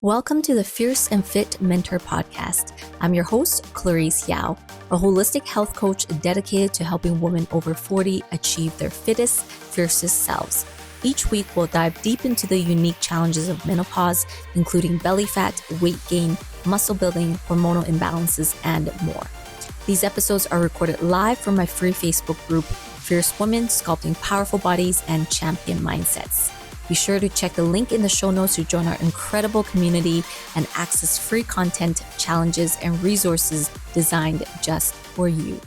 Welcome to the Fierce and Fit Mentor Podcast. I'm your host, Clarice Yao, a holistic health coach dedicated to helping women over 40 achieve their fittest, fiercest selves. Each week, we'll dive deep into the unique challenges of menopause, including belly fat, weight gain, muscle building, hormonal imbalances, and more. These episodes are recorded live from my free Facebook group, Fierce Women Sculpting Powerful Bodies and Champion Mindsets. Be sure to check the link in the show notes to join our incredible community and access free content, challenges, and resources designed just for you.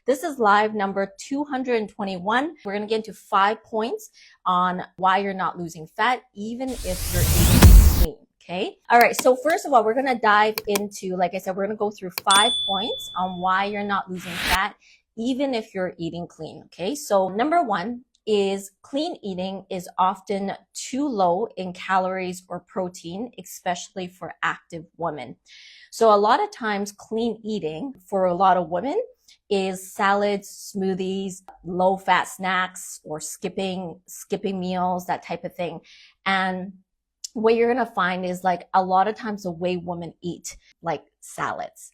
This is live number 221. We're going to get into 5 points on why you're not losing fat, even if you're eating clean. Okay. All right. So first of all, we're going to dive into, like I said, we're going to go through 5 points on why you're not losing fat, even if you're eating clean. Okay. So number 1 is clean eating is often too low in calories or protein, especially for active women. So a lot of times clean eating for a lot of women is salads, smoothies, low fat snacks, or skipping meals, that type of thing. And what you're going to find is like a lot of times the way women eat, like salads,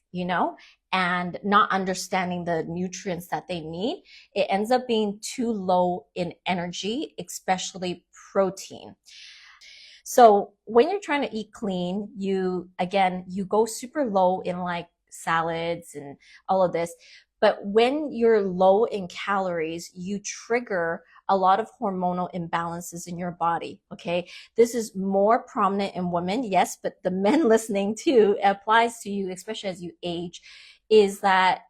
and not understanding the nutrients that they need, it ends up being too low in energy, especially protein. So when you're trying to eat clean, you go super low in like salads and all of this. But when you're low in calories, you trigger a lot of hormonal imbalances in your body, okay? This is more prominent in women, yes, but the men listening too, it applies to you, especially as you age, is that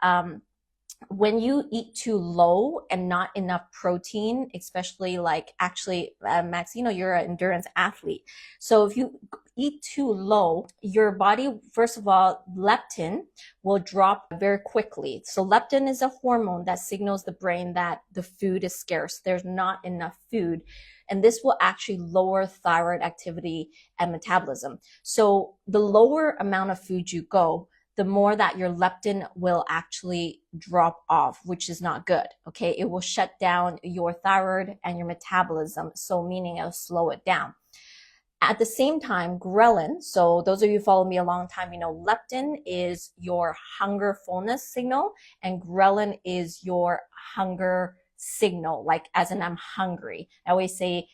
when you eat too low and not enough protein, especially like Max, you're an endurance athlete. So if you eat too low, your body, first of all, leptin will drop very quickly. So leptin is a hormone that signals the brain that the food is scarce. There's not enough food. And this will actually lower thyroid activity and metabolism. So the lower amount of food you go, the more that your leptin will actually drop off, which is not good, okay? It will shut down your thyroid and your metabolism, so meaning it'll slow it down. At the same time, ghrelin, so those of you who follow me a long time, leptin is your hunger fullness signal, and ghrelin is your hunger signal, like as in I'm hungry. I always say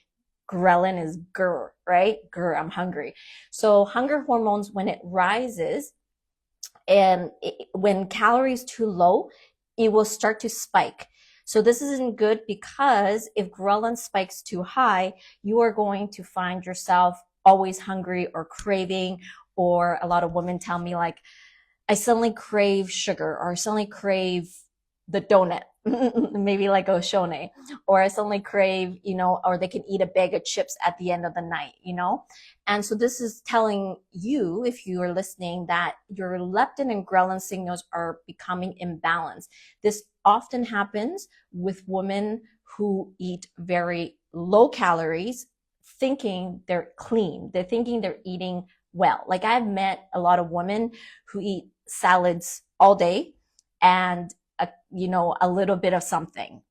ghrelin is grr, right? Grr, I'm hungry. So hunger hormones, when it rises, and when calories too low, it will start to spike. So this isn't good, because if ghrelin spikes too high, you are going to find yourself always hungry or craving, or a lot of women tell me like, I suddenly crave sugar, or I suddenly crave the donut, maybe like Oshone, or I suddenly crave, or they can eat a bag of chips at the end of the night, And so this is telling you, if you are listening, that your leptin and ghrelin signals are becoming imbalanced. This often happens with women who eat very low calories, thinking they're clean. They're thinking they're eating well. Like I've met a lot of women who eat salads all day and a little bit of something,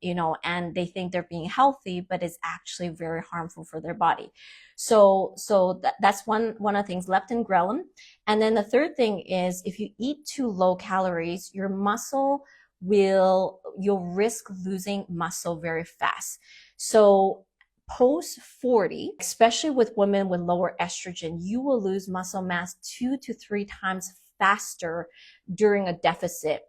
and they think they're being healthy, but it's actually very harmful for their body. So that's one of the things, leptin, ghrelin. And then the third thing is, if you eat too low calories, your you'll risk losing muscle very fast. So post 40, especially with women with lower estrogen, you will lose muscle mass 2 to 3 times faster during a deficit.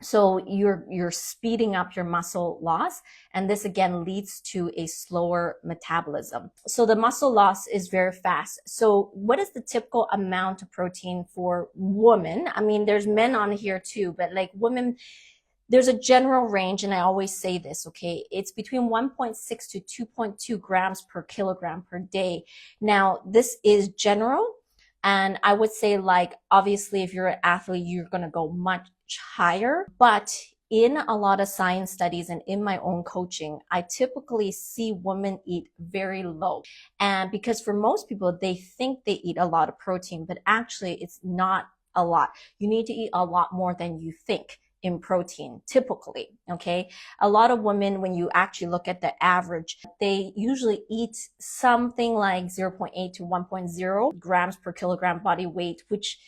So you're speeding up your muscle loss, and this again leads to a slower metabolism. So the muscle loss is very fast. So what is the typical amount of protein for women? I mean, there's men on here too, but like women, there's a general range, and I always say this, okay? It's between 1.6 to 2.2 grams per kilogram per day. Now, this is general. And I would say, like, obviously, if you're an athlete, you're going to go much higher. But in a lot of science studies and in my own coaching, I typically see women eat very low. And because for most people, they think they eat a lot of protein, but actually it's not a lot. You need to eat a lot more than you think in protein, typically, okay? A lot of women, when you actually look at the average, they usually eat something like 0.8 to 1.0 grams per kilogram body weight, which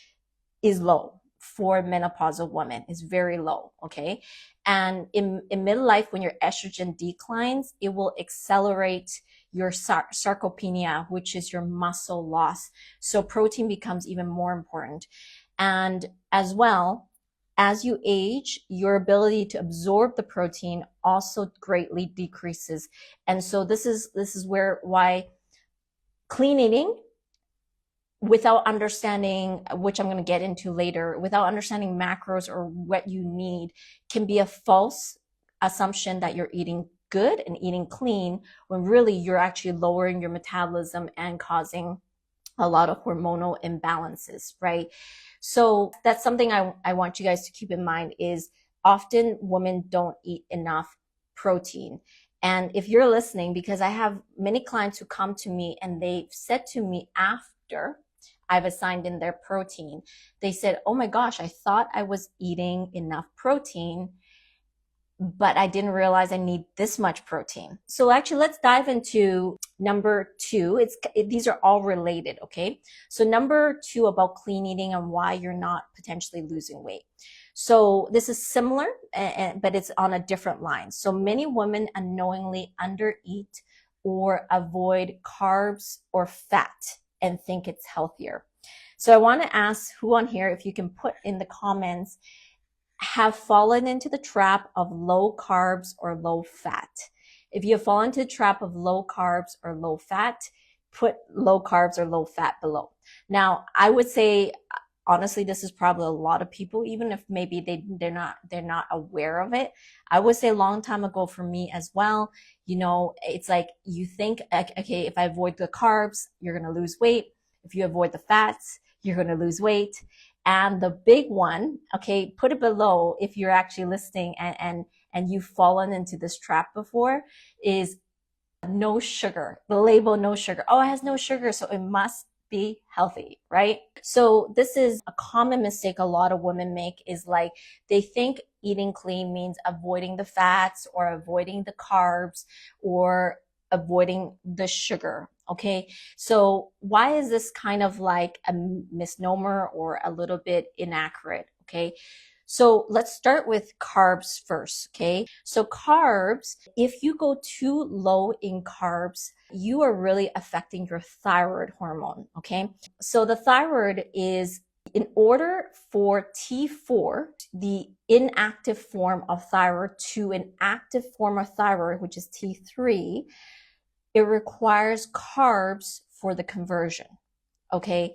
is low for menopausal women, is very low, okay? And in midlife, when your estrogen declines, it will accelerate your sarcopenia, which is your muscle loss. So protein becomes even more important. And as well, as you age, your ability to absorb the protein also greatly decreases. And so this is why clean eating, without understanding, which I'm going to get into later, without understanding macros or what you need, can be a false assumption that you're eating good and eating clean, when really you're actually lowering your metabolism and causing a lot of hormonal imbalances, right? So that's something I want you guys to keep in mind, is often women don't eat enough protein. And if you're listening, because I have many clients who come to me and they've said to me after I've assigned in their protein, they said, oh my gosh, I thought I was eating enough protein, but I didn't realize I need this much protein. So actually, let's dive into number 2. These are all related, okay? So number 2 about clean eating and why you're not potentially losing weight. So this is similar, but it's on a different line. So many women unknowingly undereat or avoid carbs or fat and think it's healthier. So I want to ask who on here, if you can put in the comments, have fallen into the trap of low carbs or low fat. If you have fallen into the trap of low carbs or low fat, put low carbs or low fat below. Now, I would say, honestly, this is probably a lot of people, even if maybe they're not aware of it. I would say a long time ago for me as well, you know, it's like you think, okay, if I avoid the carbs, you're going to lose weight. If you avoid the fats, you're going to lose weight. And the big one, okay, put it below if you're actually listening and you've fallen into this trap before, is no sugar. The label no sugar. Oh, it has no sugar, so it must be healthy, right? So this is a common mistake a lot of women make, is like they think eating clean means avoiding the fats or avoiding the carbs or avoiding the sugar. Okay, so why is this kind of like a misnomer or a little bit inaccurate? Okay, so let's start with carbs first. Okay, so carbs, if you go too low in carbs, you are really affecting your thyroid hormone. Okay, so the thyroid is, in order for T4, the inactive form of thyroid, to an active form of thyroid, which is T3, it requires carbs for the conversion, okay?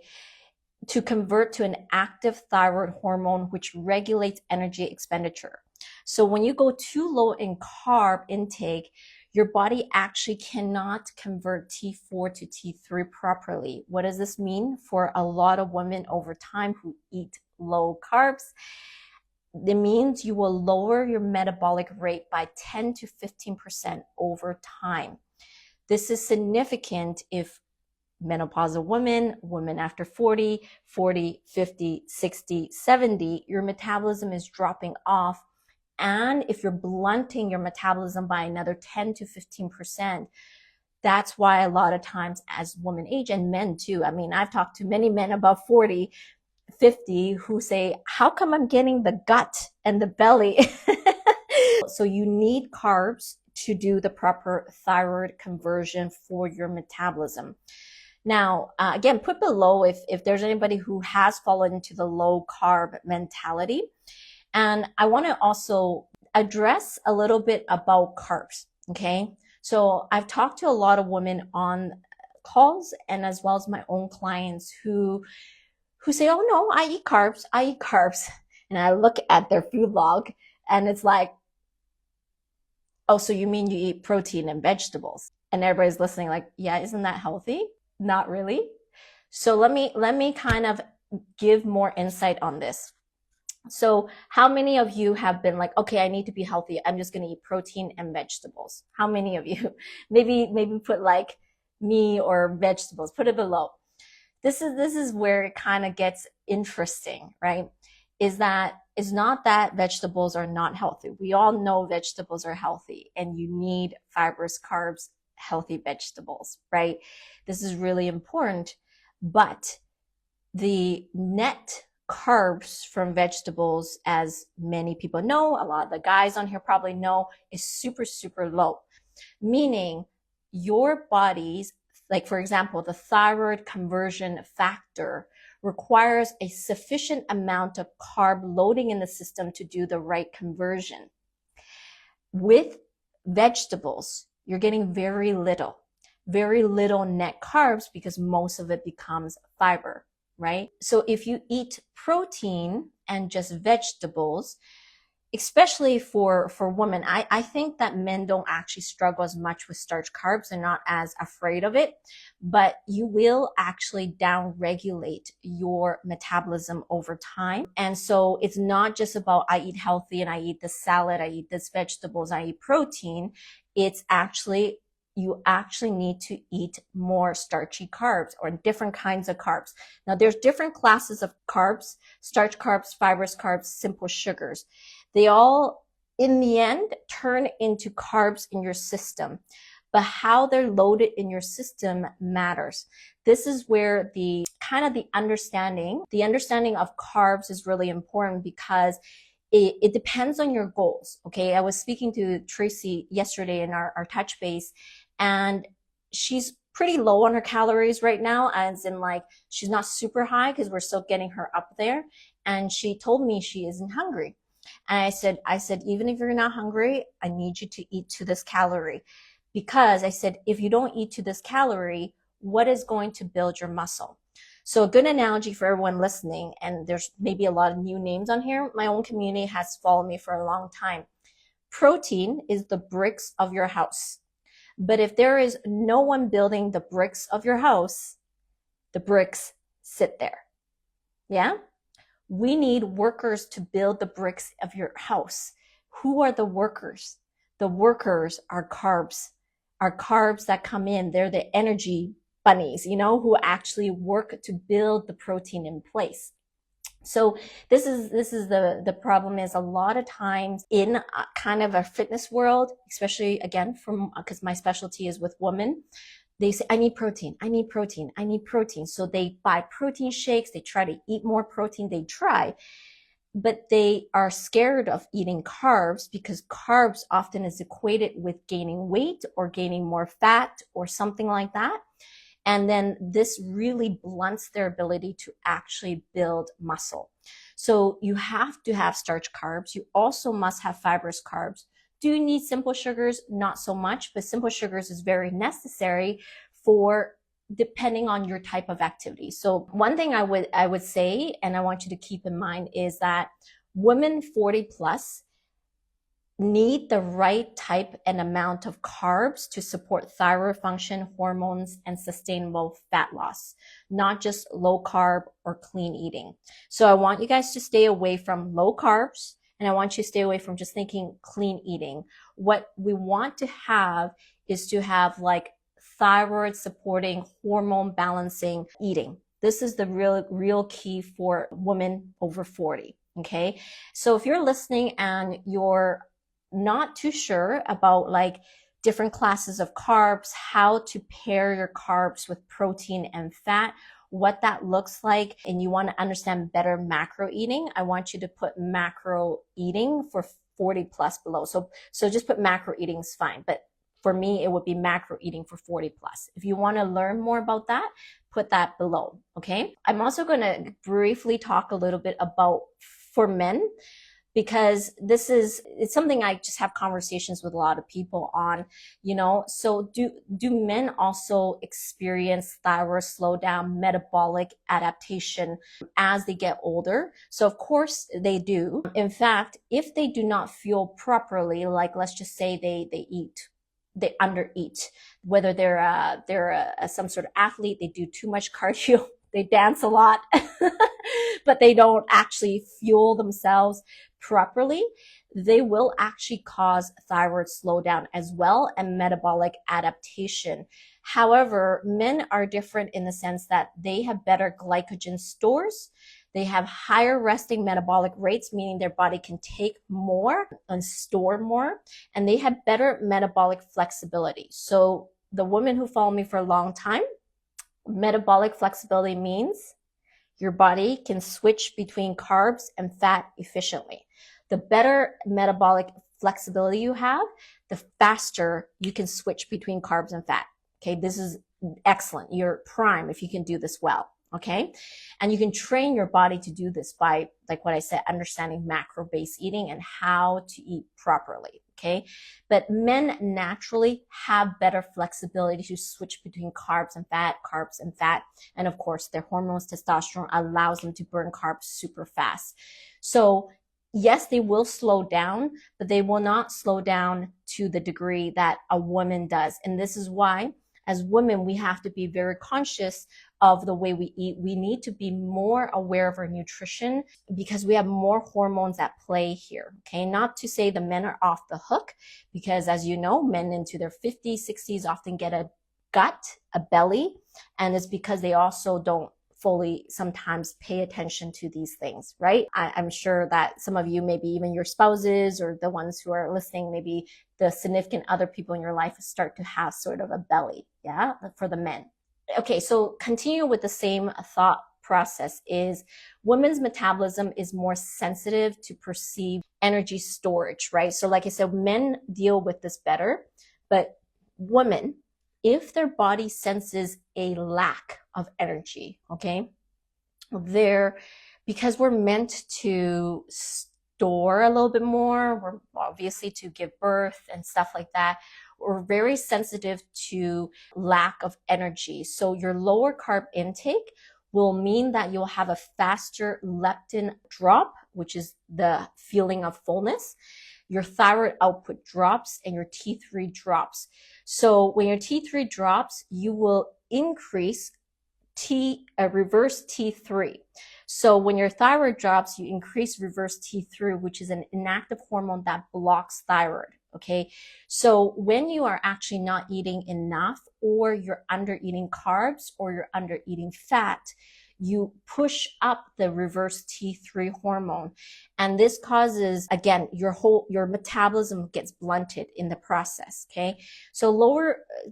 To convert to an active thyroid hormone, which regulates energy expenditure. So when you go too low in carb intake, your body actually cannot convert T4 to T3 properly. What does this mean for a lot of women over time who eat low carbs? It means you will lower your metabolic rate by 10 to 15% over time. This is significant if menopausal women after 40, 50, 60, 70, your metabolism is dropping off. And if you're blunting your metabolism by another 10 to 15%, that's why a lot of times as women age, and men too, I mean, I've talked to many men above 40, 50 who say, how come I'm getting the gut and the belly? So you need carbs to do the proper thyroid conversion for your metabolism. Now, again, put below if there's anybody who has fallen into the low carb mentality. And I want to also address a little bit about carbs, okay? So I've talked to a lot of women on calls and as well as my own clients who say, oh no, I eat carbs. And I look at their food log and it's like, oh, so you mean you eat protein and vegetables? And everybody's listening like, yeah, isn't that healthy? Not really. So let me kind of give more insight on this. So how many of you have been like, okay, I need to be healthy. I'm just going to eat protein and vegetables. How many of you? Maybe put like me or vegetables, put it below. This is where it kind of gets interesting, right? is that it's not that vegetables are not healthy. We all know vegetables are healthy and you need fibrous carbs, healthy vegetables, right? This is really important, but the net carbs from vegetables, as many people know, a lot of the guys on here probably know, is super, super low. Meaning your body's, like for example, the thyroid conversion factor requires a sufficient amount of carb loading in the system to do the right conversion. With vegetables, you're getting very little net carbs because most of it becomes fiber, right? So if you eat protein and just vegetables, especially for women, I think that men don't actually struggle as much with starch carbs. They're not as afraid of it, but you will actually down-regulate your metabolism over time. And so it's not just about I eat healthy and I eat this salad, I eat this vegetables, I eat protein. It's actually, you actually need to eat more starchy carbs or different kinds of carbs. Now there's different classes of carbs: starch carbs, fibrous carbs, simple sugars. They all, in the end, turn into carbs in your system, but how they're loaded in your system matters. This is where the understanding of carbs is really important, because it depends on your goals. Okay. I was speaking to Tracy yesterday in our touch base, and she's pretty low on her calories right now, as in like she's not super high because we're still getting her up there. And she told me she isn't hungry. And I said, even if you're not hungry, I need you to eat to this calorie. Because I said, if you don't eat to this calorie, what is going to build your muscle? So a good analogy for everyone listening, and there's maybe a lot of new names on here. My own community has followed me for a long time. Protein is the bricks of your house. But if there is no one building the bricks of your house, the bricks sit there. Yeah? We need workers to build the bricks of your house. Who are the workers? The workers are carbs that come in. They're the energy bunnies, who actually work to build the protein in place. So this is the problem, is a lot of times in kind of a fitness world, especially again because my specialty is with women, they say, I need protein. So they buy protein shakes. They try to eat more protein. They try, but they are scared of eating carbs, because carbs often is equated with gaining weight or gaining more fat or something like that. And then this really blunts their ability to actually build muscle. So you have to have starch carbs. You also must have fibrous carbs. Do you need simple sugars? Not so much, but simple sugars is very necessary for depending on your type of activity. So one thing I would say, and I want you to keep in mind, is that women 40 plus need the right type and amount of carbs to support thyroid function, hormones, and sustainable fat loss, not just low carb or clean eating. So I want you guys to stay away from low carbs, and I want you to stay away from just thinking clean eating. What we want to have is to have like thyroid supporting, hormone balancing eating. This is the real key for women over 40. Okay. So if you're listening and you're not too sure about like different classes of carbs, how to pair your carbs with protein and fat, what that looks like, and you want to understand better macro eating, I want you to put macro eating for 40 plus below. So just put macro eating is fine. But for me, it would be macro eating for 40 plus. If you want to learn more about that, put that below. Okay. I'm also going to briefly talk a little bit about for men, because it's something I just have conversations with a lot of people on, so do men also experience thyroid slowdown, metabolic adaptation as they get older? So of course they do. In fact, if they do not fuel properly, like let's just say they undereat, whether they're some sort of athlete, they do too much cardio, they dance a lot, but they don't actually fuel themselves properly, they will actually cause thyroid slowdown as well and metabolic adaptation. However, men are different in the sense that they have better glycogen stores. They have higher resting metabolic rates, meaning their body can take more and store more, and they have better metabolic flexibility. So the women who follow me for a long time, metabolic flexibility means your body can switch between carbs and fat efficiently. The better metabolic flexibility you have, the faster you can switch between carbs and fat. Okay, this is excellent. You're prime if you can do this well. Okay, and you can train your body to do this by, like what I said, understanding macro-based eating and how to eat properly. Okay, but men naturally have better flexibility to switch between carbs and fat, and of course their hormones, testosterone, allows them to burn carbs super fast. So yes, they will slow down, but they will not slow down to the degree that a woman does. And this is why, as women, we have to be very conscious of the way we eat. We need to be more aware of our nutrition because we have more hormones at play here. Okay, not to say the men are off the hook, because as you know, men into their 50s, 60s often get a gut, a belly, and it's because they also don't fully sometimes pay attention to these things, right? I'm sure that some of you, maybe even your spouses or the ones who are listening, maybe the significant other people in your life start to have sort of a belly, yeah, for the men. Okay, so continue with the same thought process is women's metabolism is more sensitive to perceived energy storage, right? So like I said, men deal with this better, but women, if their body senses a lack of energy, okay, because we're meant to store a little bit more, we're obviously to give birth and stuff like that, we're very sensitive to lack of energy. So your lower carb intake will mean that you'll have a faster leptin drop, which is the feeling of fullness. Your thyroid output drops and your T3 drops. So when your T3 drops, you will increase reverse T3. So when your thyroid drops, you increase reverse T3, which is an inactive hormone that blocks thyroid. Okay, so when you are actually not eating enough, or you're under eating carbs, or you're under eating fat, you push up the reverse T3 hormone. And this causes, again, your metabolism gets blunted in the process. Okay. So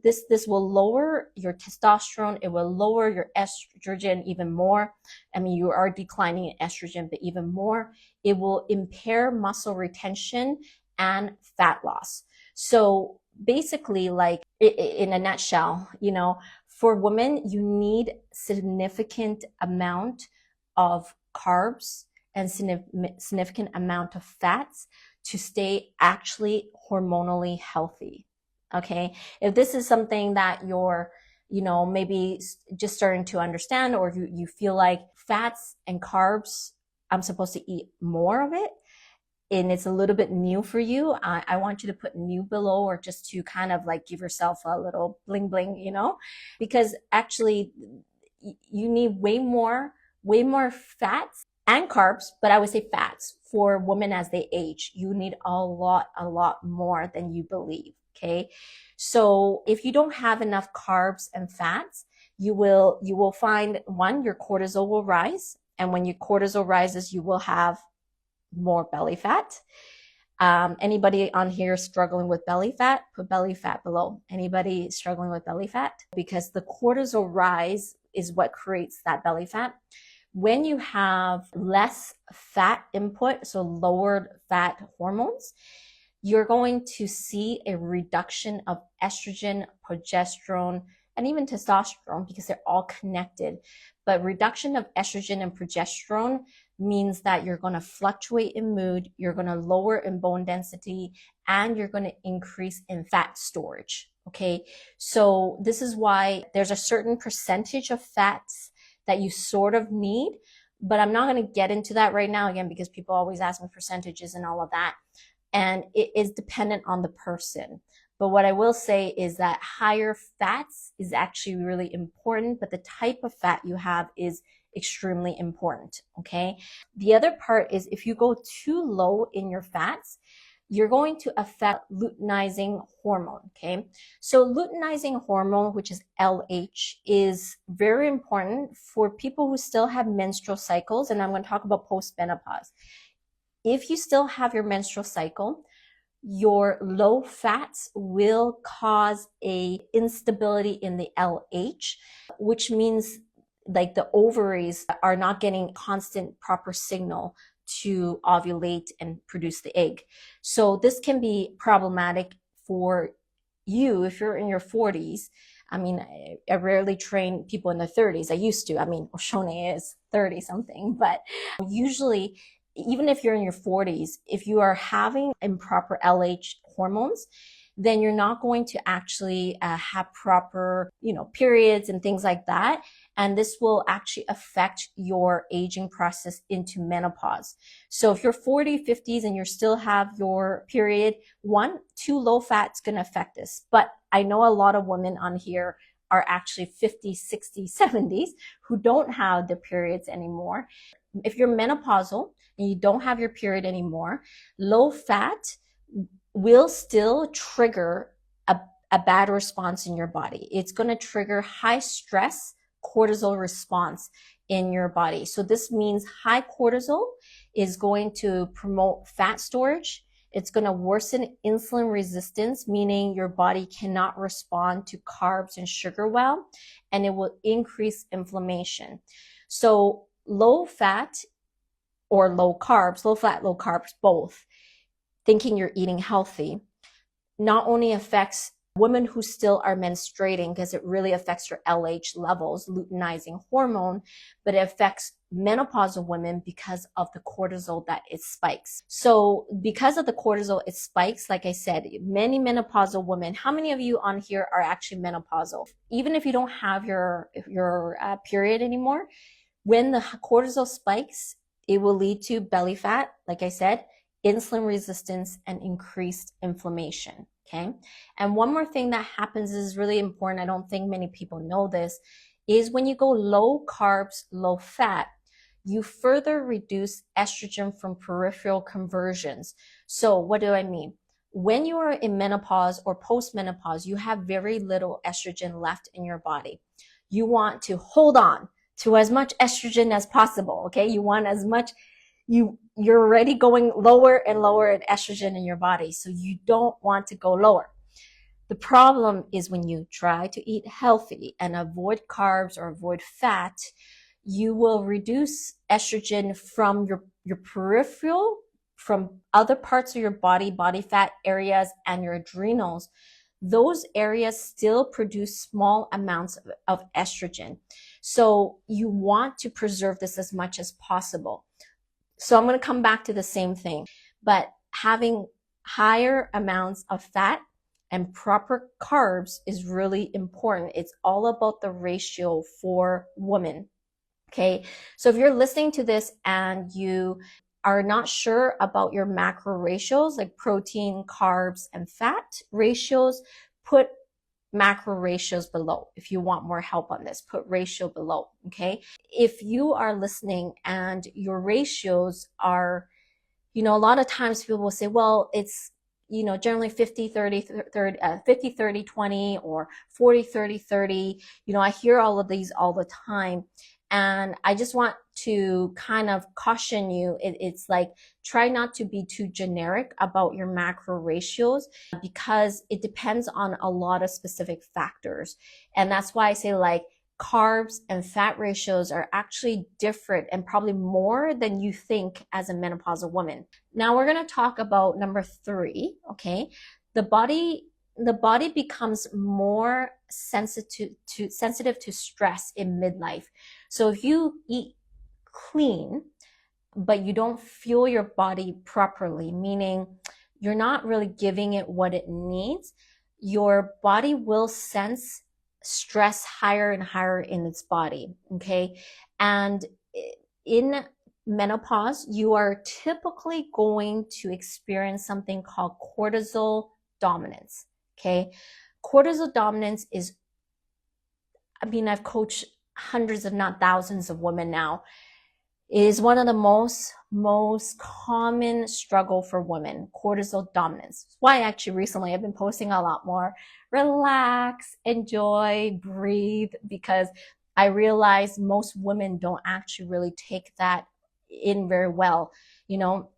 this will lower your testosterone. It will lower your estrogen even more. I mean, you are declining in estrogen, but even more, it will impair muscle retention and fat loss. So basically, like in a nutshell, for women, you need significant amount of carbs and significant amount of fats to stay actually hormonally healthy. Okay. If this is something that you're, maybe just starting to understand, or you feel like fats and carbs, I'm supposed to eat more of it, and it's a little bit new for you, I want you to put new below, or just to kind of like give yourself a little bling bling, because actually you need way more fats and carbs, but I would say fats for women as they age. You need a lot more than you believe. Okay. So if you don't have enough carbs and fats, you will find, one, your cortisol will rise. And when your cortisol rises, you will have more belly fat. Anybody on here struggling with belly fat, put belly fat below. Anybody struggling with belly fat? Because the cortisol rise is what creates that belly fat. When you have less fat input, so lowered fat hormones, you're going to see a reduction of estrogen, progesterone, and even testosterone, because they're all connected. But reduction of estrogen and progesterone means that you're going to fluctuate in mood, you're going to lower in bone density, and you're going to increase in fat storage. Okay. So this is why there's a certain percentage of fats that you sort of need, but I'm not going to get into that right now, again, because people always ask me percentages and all of that. And it is dependent on the person. But what I will say is that higher fats is actually really important, but the type of fat you have is extremely important. Okay. The other part is if you go too low in your fats, you're going to affect luteinizing hormone, okay? So luteinizing hormone, which is LH, is very important for people who still have menstrual cycles, and I'm going to talk about postmenopause. If you still have your menstrual cycle, your low fats will cause a instability in the LH, which means like the ovaries are not getting constant proper signal to ovulate and produce the egg. So this can be problematic for you if you're in your 40s. I mean, I rarely train people in their 30s. I used to. I mean, Oshone is 30 something, but usually even if you're in your 40s, if you are having improper LH hormones, then you're not going to actually have proper, periods and things like that. And this will actually affect your aging process into menopause. So if you're 40, 50s and you still have your period, too low fat's going to affect this. But I know a lot of women on here are actually 50, 60, 70s who don't have their periods anymore. If you're menopausal and you don't have your period anymore, low fat will still trigger a bad response in your body. It's going to trigger high stress cortisol response in your body. So this means high cortisol is going to promote fat storage. It's going to worsen insulin resistance, meaning your body cannot respond to carbs and sugar well, and it will increase inflammation. So low fat or low carbs, low fat, low carbs, both, thinking you're eating healthy, not only affects women who still are menstruating because it really affects your LH levels, luteinizing hormone, but it affects menopausal women because of the cortisol that it spikes. So because of the cortisol, it spikes, like I said, many menopausal women, how many of you on here are actually menopausal? Even if you don't have your period anymore, when the cortisol spikes, it will lead to belly fat, like I said, insulin resistance, and increased inflammation, okay? And one more thing that happens is really important, I don't think many people know this, is when you go low carbs, low fat, you further reduce estrogen from peripheral conversions. So what do I mean? When you are in menopause or postmenopause, you have very little estrogen left in your body. You want to hold on to as much estrogen as possible, okay? You want as much, you're already going lower and lower in estrogen in your body, so you don't want to go lower. The problem is when you try to eat healthy and avoid carbs or avoid fat, you will reduce estrogen from your peripheral, from other parts of your body fat areas, and your adrenals. Those areas still produce small amounts of estrogen. So you want to preserve this as much as possible. So I'm going to come back to the same thing, but having higher amounts of fat and proper carbs is really important. It's all about the ratio for women. Okay. So if you're listening to this and you are not sure about your macro ratios, like protein, carbs, and fat ratios, put macro ratios below. If you want more help on this, put ratio below, okay? If you are listening and your ratios are, a lot of times people will say, well, it's, generally 50, 30, 30, 50, 30, 20 or 40, 30, 30. I hear all of these all the time. And I just want to kind of caution you. It's like, try not to be too generic about your macro ratios because it depends on a lot of specific factors. And that's why I say like carbs and fat ratios are actually different and probably more than you think as a menopausal woman. Now we're going to talk about number 3, okay? The body becomes more sensitive to stress in midlife. So if you eat clean, but you don't fuel your body properly, meaning you're not really giving it what it needs, your body will sense stress higher and higher in its body, okay? And in menopause, you are typically going to experience something called cortisol dominance, okay? Cortisol dominance is, I've coached hundreds if not thousands of women now. is one of the most common struggle for women, cortisol dominance. That's why actually recently I've been posting a lot more. Relax, enjoy, breathe, because I realize most women don't actually really take that in very well, you know.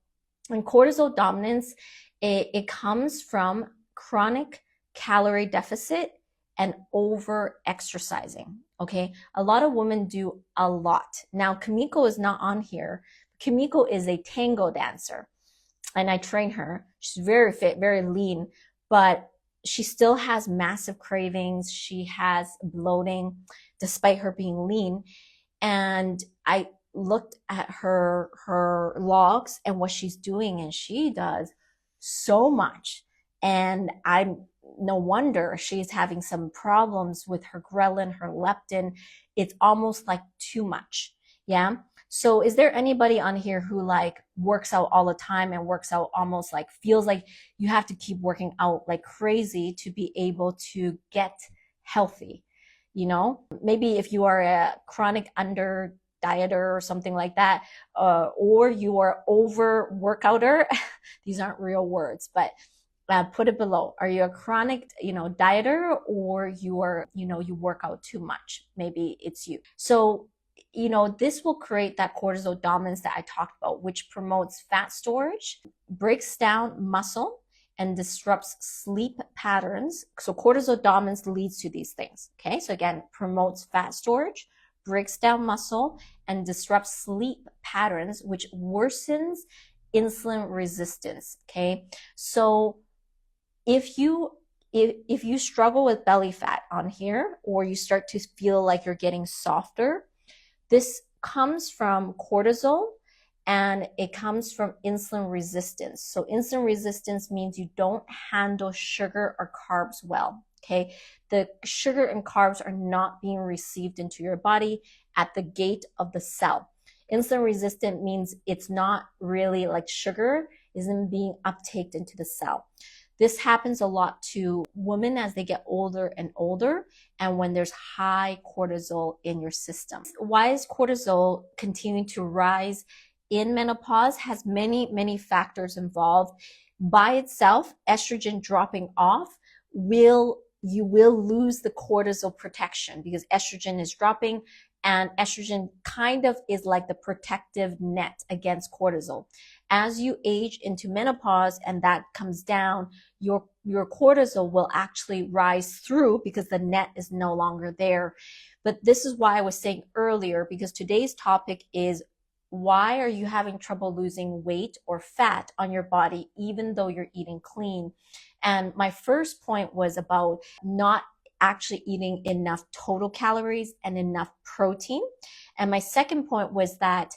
And cortisol dominance, it comes from chronic calorie deficit and over exercising. Okay. A lot of women do a lot. Now, Kimiko is not on here. Kimiko is a tango dancer and I train her. She's very fit, very lean, but she still has massive cravings. She has bloating despite her being lean. And I looked at her logs and what she's doing, and she does so much. And I'm no wonder she's having some problems with her ghrelin, her leptin. It's almost like too much. Yeah. So is there anybody on here who like works out all the time and works out almost like feels like you have to keep working out like crazy to be able to get healthy? You know, maybe if you are a chronic under dieter or something like that, or you are over workouter, these aren't real words, but put it below. Are you a chronic, dieter, or you are, you work out too much? Maybe it's you. So, this will create that cortisol dominance that I talked about, which promotes fat storage, breaks down muscle, and disrupts sleep patterns. So cortisol dominance leads to these things. Okay. So again, promotes fat storage, breaks down muscle, and disrupts sleep patterns, which worsens insulin resistance. Okay. So if you struggle with belly fat on here, or you start to feel like you're getting softer, this comes from cortisol and it comes from insulin resistance. So insulin resistance means you don't handle sugar or carbs well. Okay. The sugar and carbs are not being received into your body at the gate of the cell. Insulin resistant means it's not really like sugar isn't being uptaked into the cell. This happens a lot to women as they get older and older, and when there's high cortisol in your system. Why is cortisol continuing to rise in menopause? Has many, many factors involved. By itself, estrogen dropping off you will lose the cortisol protection because estrogen is dropping, and estrogen kind of is like the protective net against cortisol. As you age into menopause and that comes down, your cortisol will actually rise through because the net is no longer there. But this is why I was saying earlier, because today's topic is, why are you having trouble losing weight or fat on your body even though you're eating clean? And my first point was about not actually eating enough total calories and enough protein. And my second point was that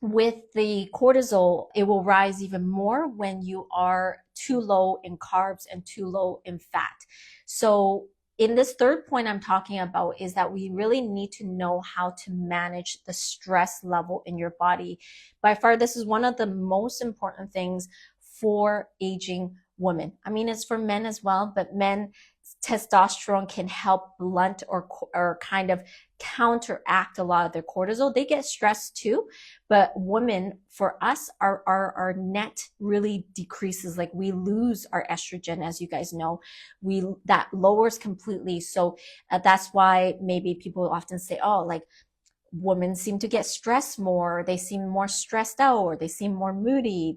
with the cortisol, it will rise even more when you are too low in carbs and too low in fat. So in this third point I'm talking about is that we really need to know how to manage the stress level in your body. By far, this is one of the most important things for aging women. I mean, it's for men as well, but men, testosterone can help blunt or kind of counteract a lot of their cortisol. They get stressed too, but women, for us, our net really decreases. Like we lose our estrogen, as you guys know, that lowers completely. So that's why maybe people often say, oh, like women seem to get stressed more, they seem more stressed out, or they seem more moody,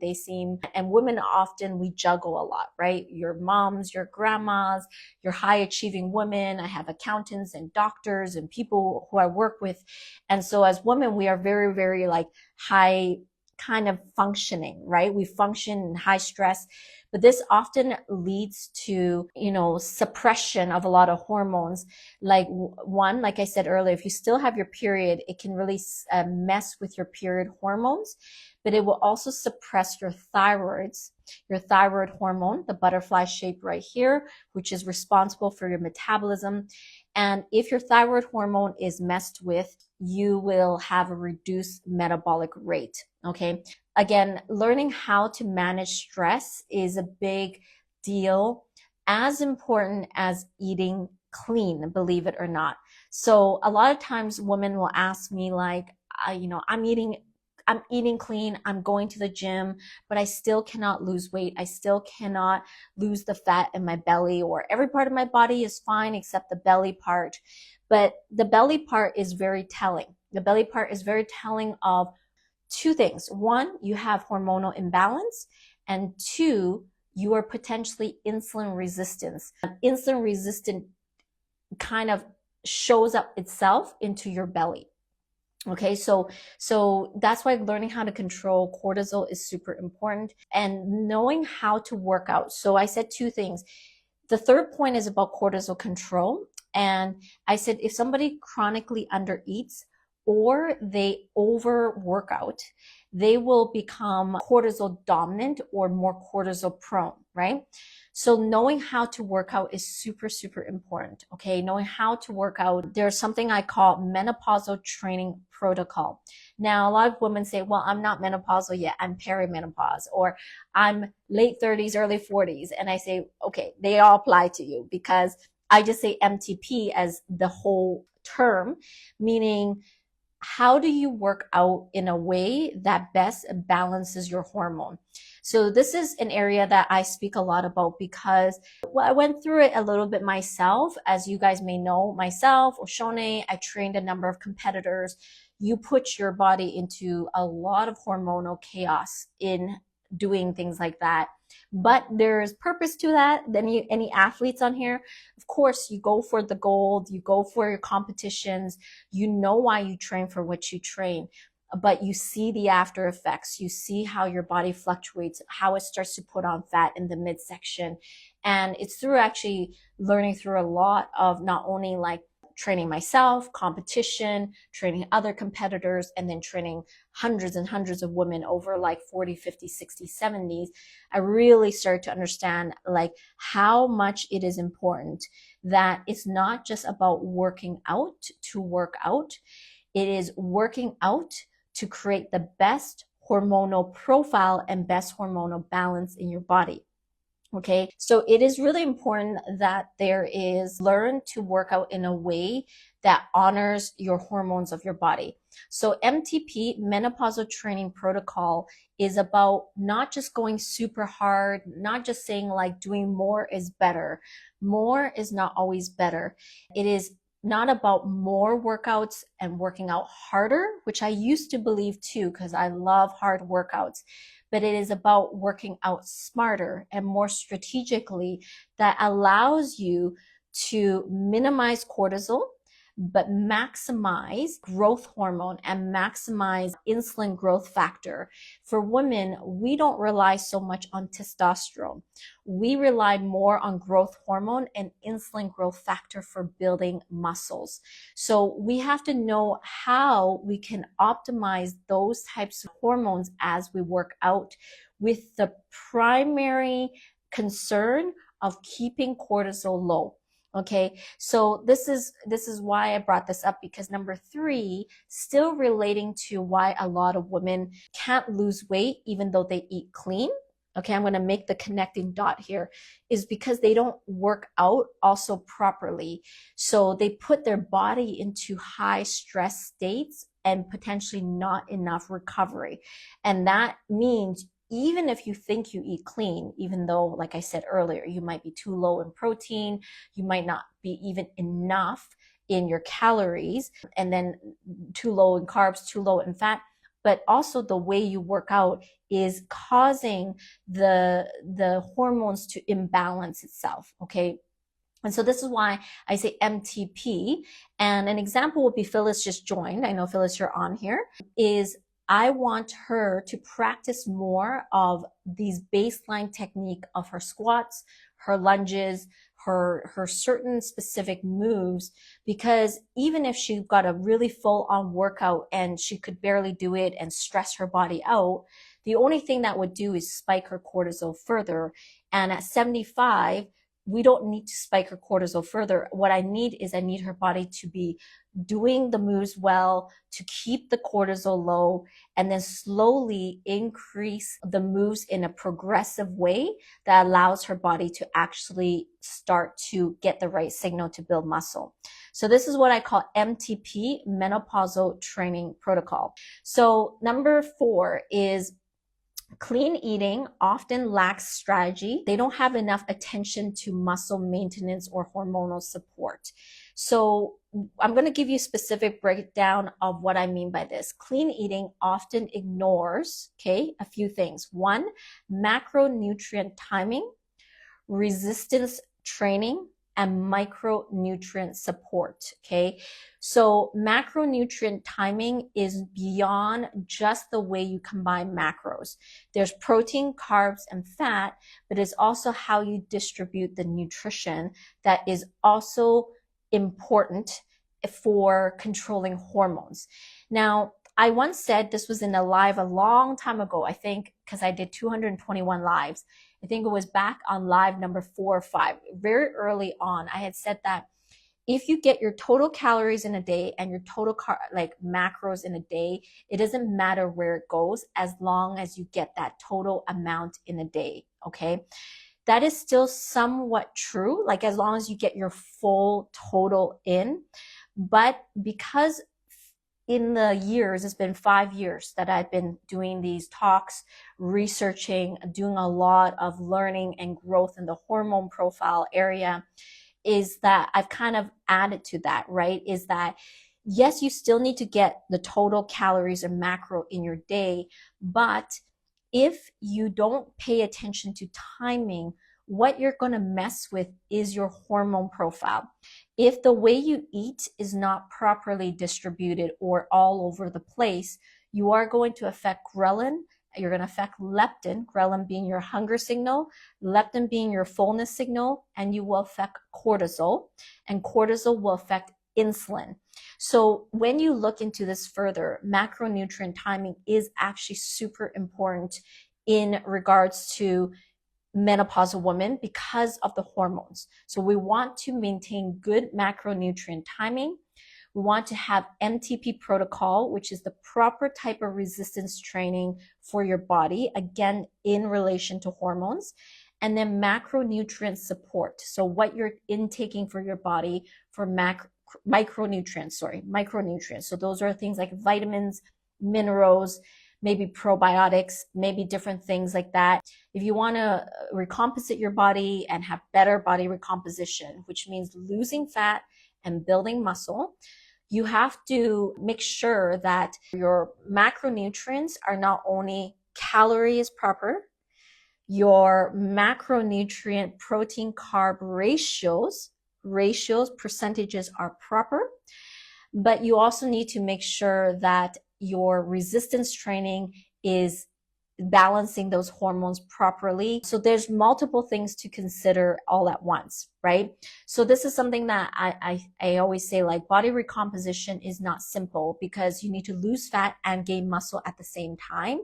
and women often, we juggle a lot, right? Your moms, your grandmas, your high achieving women. I have accountants and doctors and people who I work with. And so as women, we are very, very like high kind of functioning, right? We function in high stress. But this often leads to, suppression of a lot of hormones. Like one, like I said earlier, if you still have your period, it can really mess with your period hormones, but it will also suppress your thyroid hormone, the butterfly shape right here, which is responsible for your metabolism. And if your thyroid hormone is messed with, you will have a reduced metabolic rate. Okay. Again, learning how to manage stress is a big deal, as important as eating clean, believe it or not. So a lot of times women will ask me like, I'm eating I'm eating clean, I'm going to the gym, but I still cannot lose weight. I still cannot lose the fat in my belly, or every part of my body is fine except the belly part. But the belly part is very telling. The belly part is very telling of two things. One, you have hormonal imbalance, and two, you are potentially insulin resistant. Insulin resistant kind of shows up itself into your belly. Okay, so that's why learning how to control cortisol is super important, and knowing how to work out. So I said two things. The third point is about cortisol control. And I said if somebody chronically undereats or they overwork out, they will become cortisol dominant or more cortisol prone, right? So knowing how to work out is super, super important. Okay. Knowing how to work out. There's something I call menopausal training protocol. Now, a lot of women say, well, I'm not menopausal yet. I'm perimenopause, or I'm late 30s, early 40s. And I say, okay, they all apply to you, because I just say MTP as the whole term, meaning how do you work out in a way that best balances your hormone? So this is an area that I speak a lot about, because I went through it a little bit myself. As you guys may know, myself, Oshone, I trained a number of competitors. You put your body into a lot of hormonal chaos in doing things like that. But there's purpose to that. Any athletes on here, of course, you go for the gold, you go for your competitions, you know why you train for what you train, but you see the after effects. You see how your body fluctuates, how it starts to put on fat in the midsection. And it's through actually learning through a lot of not only like training myself, competition, training other competitors, and then training hundreds and hundreds of women over like 40, 50, 60, 70s. I really started to understand like how much it is important that it's not just about working out to work out. It is working out to create the best hormonal profile and best hormonal balance in your body. Okay, so it is really important that there is learn to work out in a way that honors your hormones of your body. So MTP, menopausal training protocol, is about not just going super hard, not just saying like doing more is better. More is not always better. It is not about more workouts and working out harder, which I used to believe too, because I love hard workouts. But it is about working out smarter and more strategically that allows you to minimize cortisol, but maximize growth hormone and maximize insulin growth factor. For women, we don't rely so much on testosterone. We rely more on growth hormone and insulin growth factor for building muscles. So we have to know how we can optimize those types of hormones as we work out, with the primary concern of keeping cortisol low. Okay, so this is why I brought this up, because number 3, still relating to why a lot of women can't lose weight even though they eat clean. Okay, I'm going to make the connecting dot here, is because they don't work out also properly. So they put their body into high stress states and potentially not enough recovery. And that means even if you think you eat clean, even though, like I said earlier, you might be too low in protein, you might not be even enough in your calories, and then too low in carbs, too low in fat, but also the way you work out is causing the hormones to imbalance itself, okay? And so this is why I say MTP. And an example would be Phyllis just joined. I know Phyllis, you're on here. Is I want her to practice more of these baseline technique of her squats, her lunges, her certain specific moves, because even if she got a really full on workout and she could barely do it and stress her body out, the only thing that would do is spike her cortisol further. And at 75, we don't need to spike her cortisol further. What I need her body to be doing the moves well, to keep the cortisol low, and then slowly increase the moves in a progressive way that allows her body to actually start to get the right signal to build muscle. So this is what I call MTP, menopausal training protocol. So number 4 is clean eating often lacks strategy. They don't have enough attention to muscle maintenance or hormonal support. So I'm going to give you a specific breakdown of what I mean by this. Clean eating often ignores, a few things. 1, macronutrient timing, resistance training, and micronutrient support, So macronutrient timing is beyond just the way you combine macros. There's protein, carbs, and fat, but it's also how you distribute the nutrition that is also important for controlling hormones. Now, I once said, this was in a live a long time ago, I think, because I did 221 lives. I think it was back on live number 4 or 5. Very early on, I had said that if you get your total calories in a day and your total macros in a day, it doesn't matter where it goes as long as you get that total amount in a day, That is still somewhat true, as long as you get your full total in. But because in the years, it's been 5 years that I've been doing these talks, researching, doing a lot of learning and growth in the hormone profile area, is that I've kind of added to that, right? Is that, yes, you still need to get the total calories or macro in your day, but if you don't pay attention to timing, what you're going to mess with is your hormone profile. If the way you eat is not properly distributed or all over the place, you are going to affect ghrelin. You're going to affect leptin, ghrelin being your hunger signal, leptin being your fullness signal, and you will affect cortisol, and cortisol will affect insulin. So when you look into this further, macronutrient timing is actually super important in regards to menopausal women because of the hormones. So we want to maintain good macronutrient timing. We want to have MTP protocol, which is the proper type of resistance training for your body, again, in relation to hormones. And then macronutrient support. So what you're intaking for your body for micronutrients. So those are things like vitamins, minerals, maybe probiotics, maybe different things like that. If you want to recomposite your body and have better body recomposition, which means losing fat and building muscle, you have to make sure that your macronutrients are not only calories proper, your macronutrient protein carb ratios, percentages are proper, but you also need to make sure that your resistance training is balancing those hormones properly. So there's multiple things to consider all at once, right? So this is something that I always say, body recomposition is not simple because you need to lose fat and gain muscle at the same time.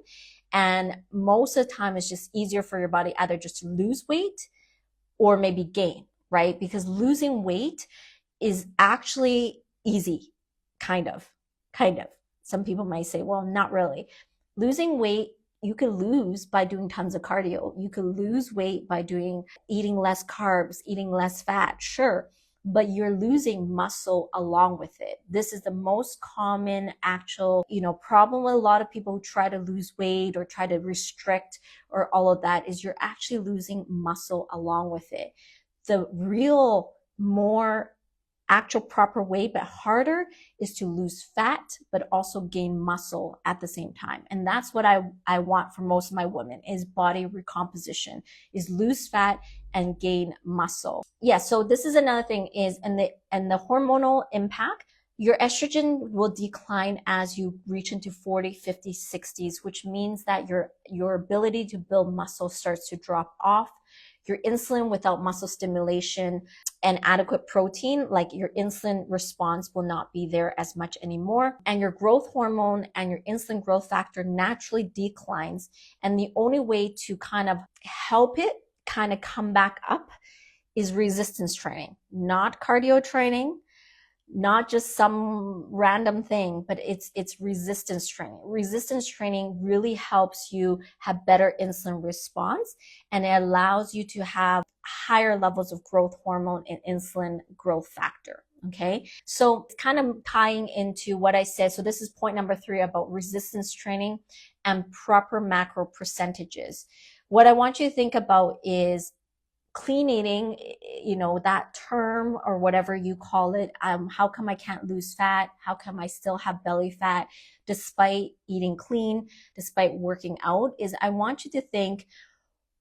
And most of the time it's just easier for your body either just to lose weight or maybe gain, right? Because losing weight is actually easy, kind of. Some people might say, well, not really. Losing weight, you can lose by doing tons of cardio. You can lose weight by eating less carbs, eating less fat, sure, but you're losing muscle along with it. This is the most common actual, problem with a lot of people who try to lose weight or try to restrict or all of that is you're actually losing muscle along with it. The real more actual proper way, but harder, is to lose fat, but also gain muscle at the same time. And that's what I want for most of my women is body recomposition, is lose fat and gain muscle. Yeah, so this is another thing is, and the hormonal impact, your estrogen will decline as you reach into 40, 50, 60s, which means that your ability to build muscle starts to drop off. Your insulin without muscle stimulation and adequate protein, your insulin response will not be there as much anymore. And your growth hormone and your insulin growth factor naturally declines. And the only way to kind of help it kind of come back up is resistance training, not cardio training, not just some random thing, but it's resistance training. Resistance training really helps you have better insulin response, and it allows you to have higher levels of growth hormone and insulin growth factor. Okay, so it's kind of tying into what I said. So this is point number 3 about resistance training and proper macro percentages. What I want you to think about is clean eating, that term or whatever you call it. How come I can't lose fat? How come I still have belly fat despite eating clean, despite working out? Is I want you to think,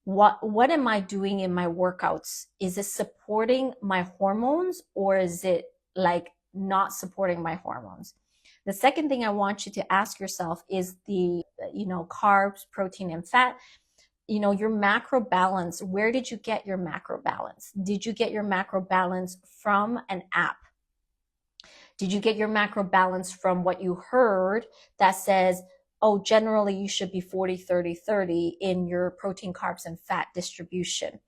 what am I doing in my workouts? Is it supporting my hormones, or is it like not supporting my hormones? The second thing I want you to ask yourself is the, carbs, protein, and fat. Your macro balance. Where did you get your macro balance? Did you get your macro balance from an app? Did you get your macro balance from what you heard that says, oh, generally you should be 40, 30, 30 in your protein, carbs, and fat distribution?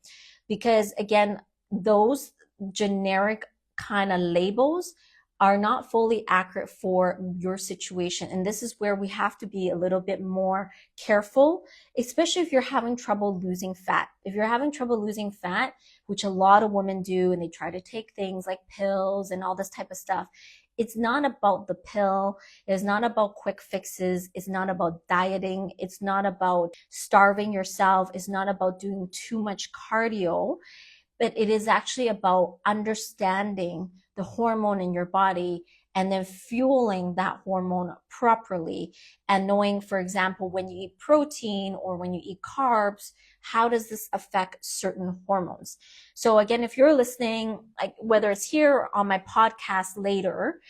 Because again, those generic kind of labels are not fully accurate for your situation. And this is where we have to be a little bit more careful, especially if you're having trouble losing fat. If you're having trouble losing fat, which a lot of women do, and they try to take things like pills and all this type of stuff, it's not about the pill. It's not about quick fixes. It's not about dieting. It's not about starving yourself. It's not about doing too much cardio, but it is actually about understanding the hormone in your body and then fueling that hormone properly, and knowing, for example, when you eat protein or when you eat carbs, how does this affect certain hormones? So again, if you're listening, like whether it's here or on my podcast later,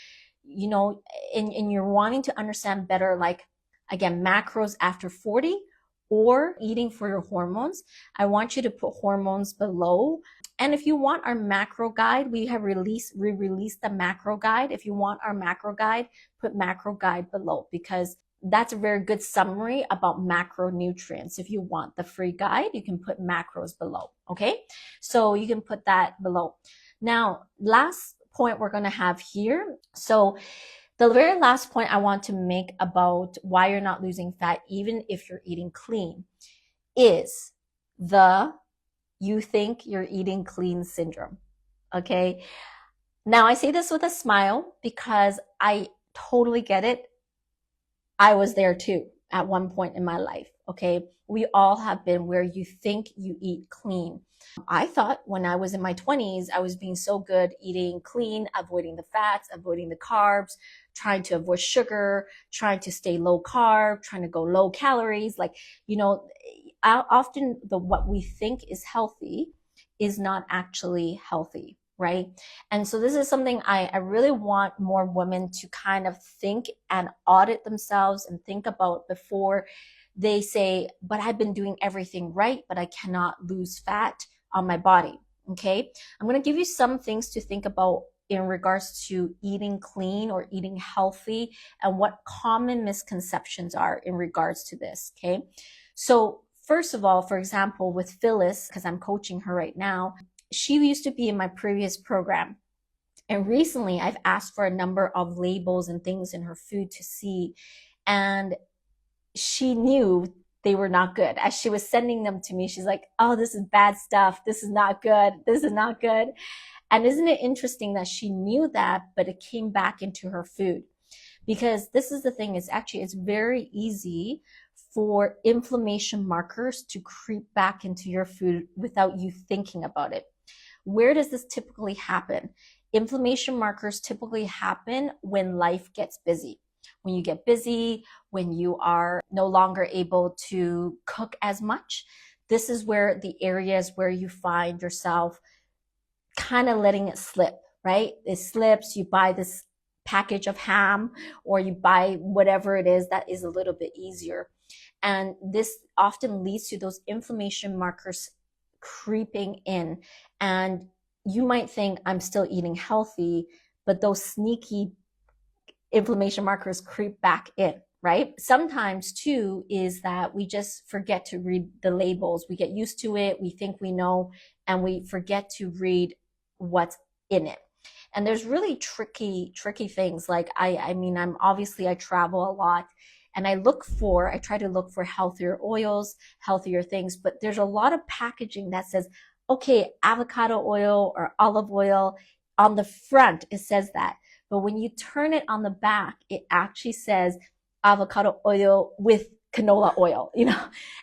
and you're wanting to understand better, like again, macros after 40 or eating for your hormones, I want you to put hormones below. And if you want our macro guide, we released the macro guide. If you want our macro guide, put macro guide below, because that's a very good summary about macronutrients. If you want the free guide, you can put macros below. Okay, so you can put that below. Now, last point we're going to have here. So the very last point I want to make about why you're not losing fat, even if you're eating clean, is the you think you're eating clean syndrome. Okay. Now I say this with a smile because I totally get it. I was there too at one point in my life. Okay. We all have been where you think you eat clean. I thought when I was in my 20s, I was being so good eating clean, avoiding the fats, avoiding the carbs, trying to avoid sugar, trying to stay low carb, trying to go low calories. Like, often what we think is healthy is not actually healthy, right? And so this is something I really want more women to kind of think and audit themselves and think about before they say, but I've been doing everything right, but I cannot lose fat on my body. Okay. I'm going to give you some things to think about in regards to eating clean or eating healthy and what common misconceptions are in regards to this. Okay. So first of all, for example, with Phyllis, because I'm coaching her right now, she used to be in my previous program. And recently I've asked for a number of labels and things in her food to see. And she knew they were not good. As she was sending them to me, she's like, oh, this is bad stuff. This is not good. This is not good. And isn't it interesting that she knew that, but it came back into her food? Because this is the thing, it's very easy for inflammation markers to creep back into your food without you thinking about it. Where does this typically happen? Inflammation markers typically happen when life gets busy. When you get busy, when you are no longer able to cook as much, this is where the areas where you find yourself kind of letting it slip, right? It slips, you buy this package of ham or you buy whatever it is that is a little bit easier. And this often leads to those inflammation markers creeping in. And you might think I'm still eating healthy, but those sneaky inflammation markers creep back in, right? Sometimes too is that we just forget to read the labels. We get used to it. We think we know, and we forget to read what's in it. And there's really tricky things. Like I travel a lot, and I try to look for healthier oils, healthier things, but there's a lot of packaging that says, okay, avocado oil or olive oil on the front, it says that. But when you turn it on the back, it actually says avocado oil with canola oil,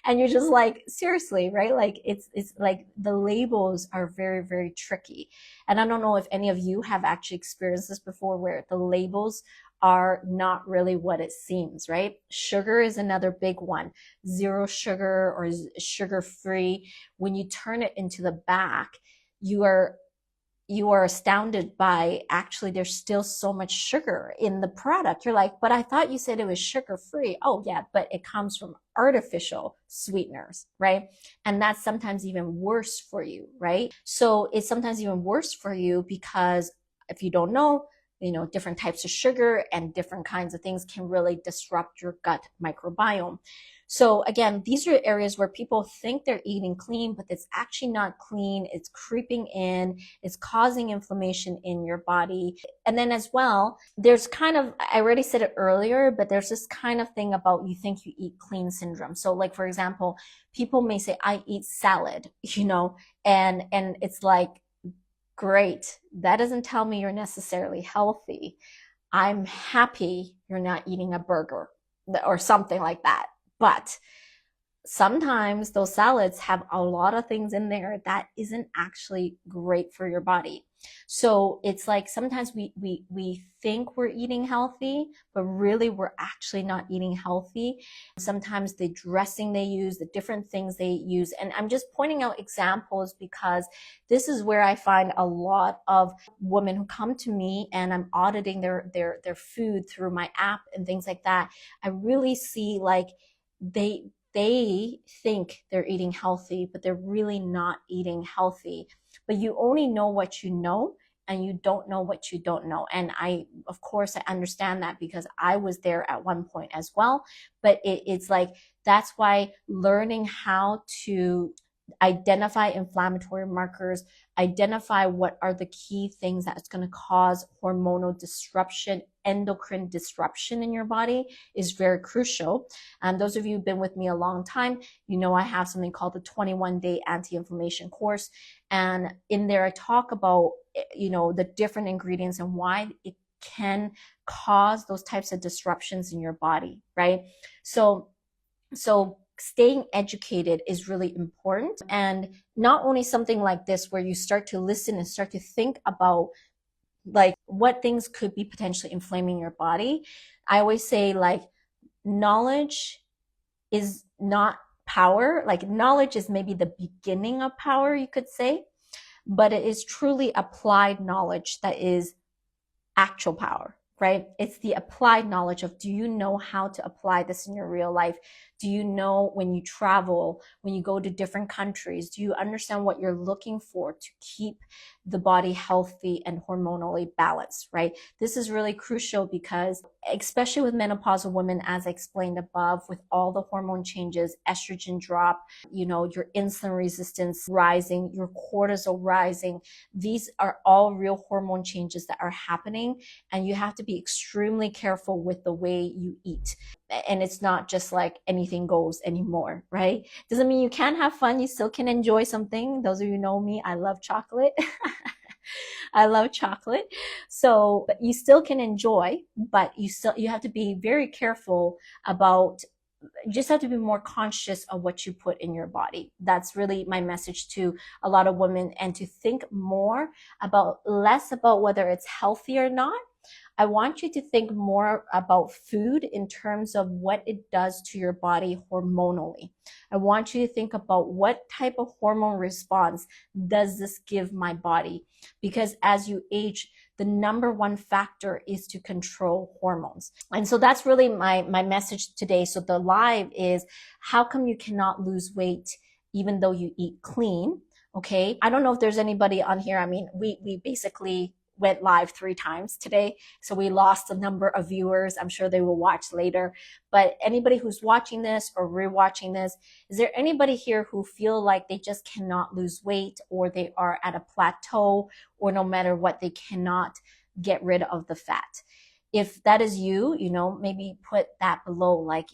and you're just like, seriously, right? Like it's like the labels are very, very tricky. And I don't know if any of you have actually experienced this before, where the labels are not really what it seems, right? Sugar is another big one. Zero sugar or sugar free. When you turn it into the back, you are astounded by, actually there's still so much sugar in the product. You're like, but I thought you said it was sugar free. Oh yeah, but it comes from artificial sweeteners, right? And that's sometimes even worse for you, right? So it's sometimes even worse for you because if you don't know, different types of sugar and different kinds of things can really disrupt your gut microbiome. So again, these are areas where people think they're eating clean, but it's actually not clean. It's creeping in, it's causing inflammation in your body. And then as well, there's kind of, I already said it earlier, but there's this kind of thing about you think you eat clean syndrome. So like, for example, people may say, I eat salad, and it's like, great. That doesn't tell me you're necessarily healthy. I'm happy you're not eating a burger or something like that. But sometimes those salads have a lot of things in there that isn't actually great for your body. So it's like sometimes we think we're eating healthy, but really we're actually not eating healthy. Sometimes the dressing they use, the different things they use, and I'm just pointing out examples because this is where I find a lot of women who come to me and I'm auditing their food through my app and things like that. I really see like they think they're eating healthy, but they're really not eating healthy. But you only know what you know, and you don't know what you don't know. And of course, I understand that because I was there at one point as well. But it's like, that's why learning how to identify inflammatory markers, identify what are the key things that's going to cause hormonal disruption, endocrine disruption in your body is very crucial. And those of you who've been with me a long time, I have something called the 21-day anti-inflammation course. And in there, I talk about, the different ingredients and why it can cause those types of disruptions in your body, right? So staying educated is really important. And not only something like this where you start to listen and start to think about like what things could be potentially inflaming your body. I always say like knowledge is not power. Like knowledge is maybe the beginning of power, you could say, but it is truly applied knowledge that is actual power, right? It's the applied knowledge of, do you know how to apply this in your real life? Do you know when you travel, when you go to different countries, do you understand what you're looking for to keep the body healthy and hormonally balanced, right? This is really crucial because especially with menopausal women, as I explained above, with all the hormone changes, estrogen drop, your insulin resistance rising, your cortisol rising, these are all real hormone changes that are happening. And you have to be extremely careful with the way you eat. And it's not just like anything goes anymore, right? Doesn't mean you can't have fun. You still can enjoy something. Those of you who know me, I love chocolate. I love chocolate. So but you still can enjoy, but you have to be very careful about, you just have to be more conscious of what you put in your body. That's really my message to a lot of women, and to think less about whether it's healthy or not. I want you to think more about food in terms of what it does to your body hormonally. I want you to think about what type of hormone response does this give my body? Because as you age, the number one factor is to control hormones. And so that's really my message today. So the live is, how come you cannot lose weight even though you eat clean? Okay. I don't know if there's anybody on here. I mean, we basically went live 3 times today. So we lost a number of viewers. I'm sure they will watch later. But anybody who's watching this or rewatching this, is there anybody here who feel like they just cannot lose weight, or they are at a plateau, or no matter what, they cannot get rid of the fat? If that is you, maybe put that below, like,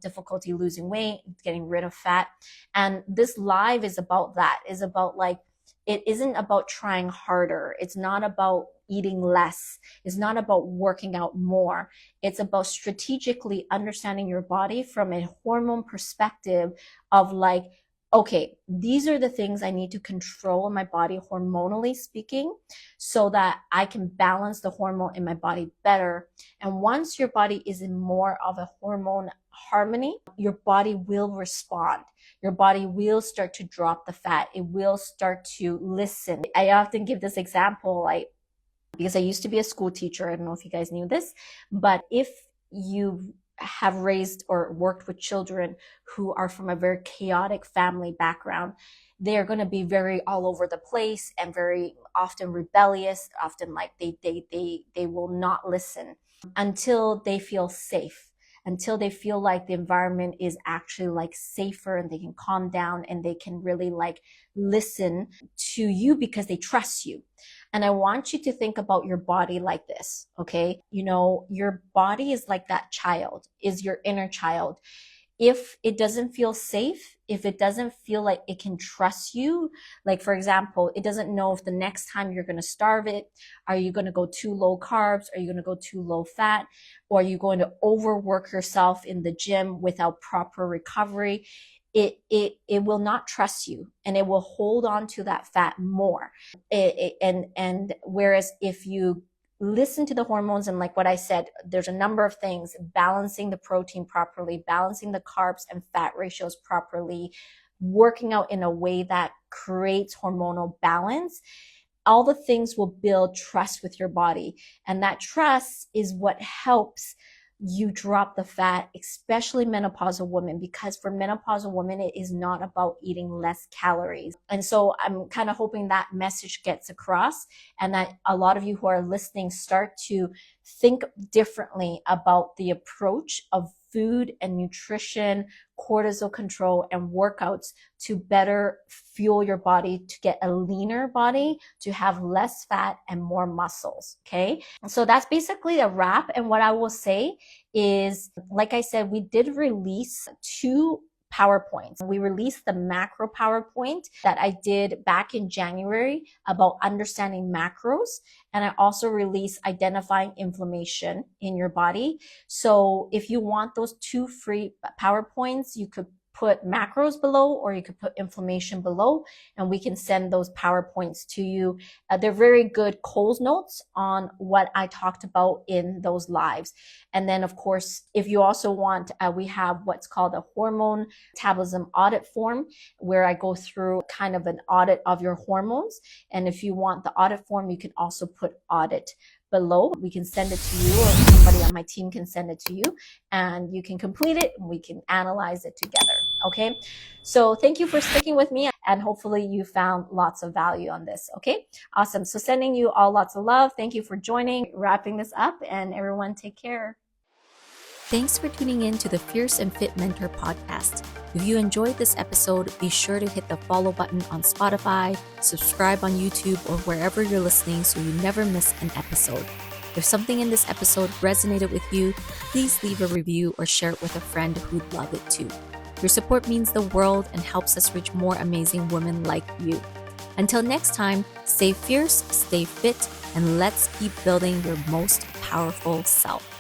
difficulty losing weight, getting rid of fat. And this live is about that, is about like It isn't about trying harder. It's not about eating less. It's not about working out more. It's about strategically understanding your body from a hormone perspective of like, okay, these are the things I need to control in my body, hormonally speaking, so that I can balance the hormone in my body better. And once your body is in more of a hormone harmony, your body will respond. Your body will start to drop the fat. It will start to listen. I often give this example, like, because I used to be a school teacher. I don't know if you guys knew this, but if you have raised or worked with children who are from a very chaotic family background, they are going to be very all over the place and very often rebellious, often like they will not listen until they feel safe, until they feel like the environment is actually like safer and they can calm down and they can really like listen to you because they trust you. And I want you to think about your body like this, okay? You know, your body is like that child, is your inner child. If it doesn't feel safe, if it doesn't feel like it can trust you, like for example, it doesn't know if the next time you're going to starve it, are you going to go too low carbs? Are you going to go too low fat? Or are you going to overwork yourself in the gym without proper recovery? It will not trust you, and it will hold on to that fat more. And whereas if you listen to the hormones, and like what I said, there's a number of things: balancing the protein properly, balancing the carbs and fat ratios properly, working out in a way that creates hormonal balance. All the things will build trust with your body. And that trust is what helps you drop the fat, especially menopausal women, because for menopausal women, it is not about eating less calories. And so I'm kind of hoping that message gets across, and that a lot of you who are listening start to think differently about the approach of food and nutrition, cortisol control, and workouts to better fuel your body, to get a leaner body, to have less fat and more muscles. Okay. So that's basically a wrap. And what I will say is, like I said, we did release 2 PowerPoints. We released the macro PowerPoint that I did back in January about understanding macros. And I also released identifying inflammation in your body. So if you want those 2 free PowerPoints, you could put macros below, or you could put inflammation below, and we can send those PowerPoints to you. They're very good Coles notes on what I talked about in those lives. And then of course, if you also want, we have what's called a hormone metabolism audit form, where I go through kind of an audit of your hormones. And if you want the audit form, you can also put audit below. We can send it to you, or somebody on my team can send it to you, and you can complete it and we can analyze it together. Okay. So thank you for sticking with me, and hopefully you found lots of value on this. Okay. Awesome. So sending you all lots of love. Thank you for joining, wrapping this up, and everyone take care. Thanks for tuning in to the Fierce and Fit Mentor podcast. If you enjoyed this episode, be sure to hit the follow button on Spotify, subscribe on YouTube, or wherever you're listening so you never miss an episode. If something in this episode resonated with you, please leave a review or share it with a friend who'd love it too. Your support means the world and helps us reach more amazing women like you. Until next time, stay fierce, stay fit, and let's keep building your most powerful self.